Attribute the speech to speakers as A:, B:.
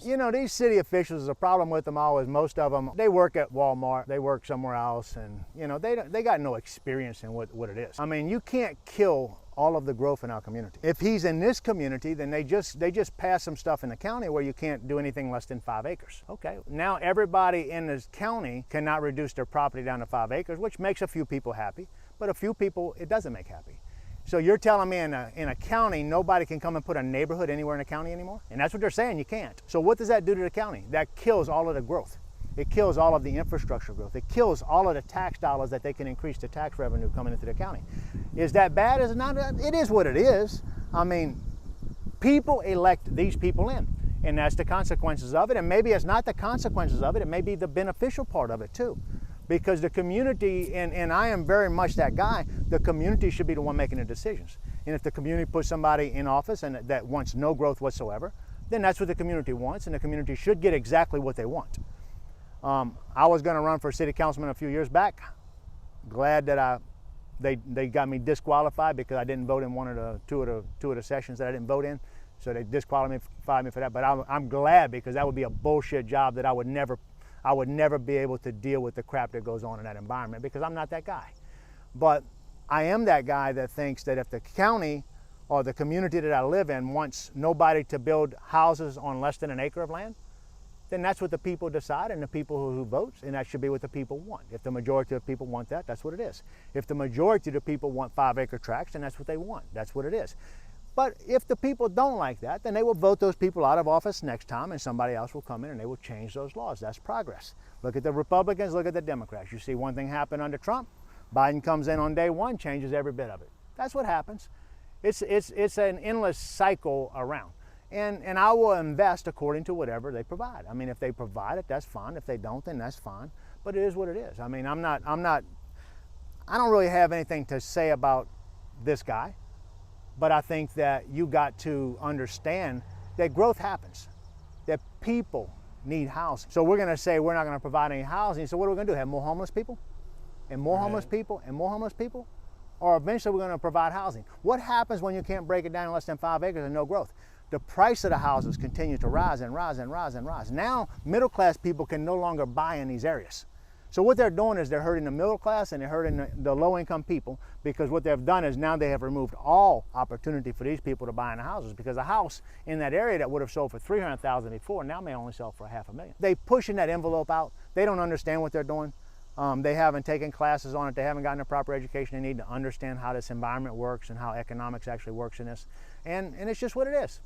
A: You know, these city officials, the problem with them all is most of them, they work at Walmart, they work somewhere else, and you know, they got no experience in what it is. I mean, you can't kill all of the growth in our community. If he's in this community, then they just pass some stuff in the county where you can't do anything less than 5 acres. Okay, now everybody in this county cannot reduce their property down to 5 acres, which makes a few people happy, but a few people it doesn't make happy. So you're telling me in a county, nobody can come and put a neighborhood anywhere in the county anymore? And that's what they're saying, you can't. So what does that do to the county? That kills all of the growth. It kills all of the infrastructure growth. It kills all of the tax dollars that they can increase the tax revenue coming into the county. Is that bad? Is it not? It is what it is. I mean, people elect these people in, and that's the consequences of it. And maybe it's not the consequences of it. It may be the beneficial part of it too. Because the community, and I am very much that guy, the community should be the one making the decisions. And if the community puts somebody in office and that wants no growth whatsoever, then that's what the community wants, and the community should get exactly what they want. I was going to run for city councilman a few years back. Glad that they got me disqualified because I didn't vote in two of the sessions that I didn't vote in, so they disqualified me for that. But I'm glad, because that would be a bullshit job that I would never be able to deal with the crap that goes on in that environment, because I'm not that guy. But I am that guy that thinks that if the county or the community that I live in wants nobody to build houses on less than an acre of land, then that's what the people decide, and the people who vote, and that should be what the people want. If the majority of people want that, that's what it is. If the majority of the people want 5 acre tracts, then that's what they want. That's what it is. But if the people don't like that, then they will vote those people out of office next time, and somebody else will come in and they will change those laws. That's progress. Look at the Republicans, look at the Democrats. You see one thing happen under Trump, Biden comes in on day one, changes every bit of it. That's what happens. It's an endless cycle around. And I will invest according to whatever they provide. I mean, if they provide it, that's fine. If they don't, then that's fine. But it is what it is. I mean, I don't really have anything to say about this guy. But I think that you got to understand that growth happens, that people need housing. So we're going to say we're not going to provide any housing. So what are we going to do? Have more homeless people? And more homeless people? And more homeless people? Or eventually we're going to provide housing. What happens when you can't break it down in less than 5 acres and no growth? The price of the houses continue to rise and rise and rise and rise. Now middle class people can no longer buy in these areas. So what they're doing is they're hurting the middle class and they're hurting the low-income people, because what they've done is now they have removed all opportunity for these people to buy in the houses, because a house in that area that would have sold for $300,000 before now may only sell for $500,000. They pushing that envelope out. They don't understand what they're doing. They haven't taken classes on it. They haven't gotten a proper education. They need to understand how this environment works and how economics actually works in this. And it's just what it is.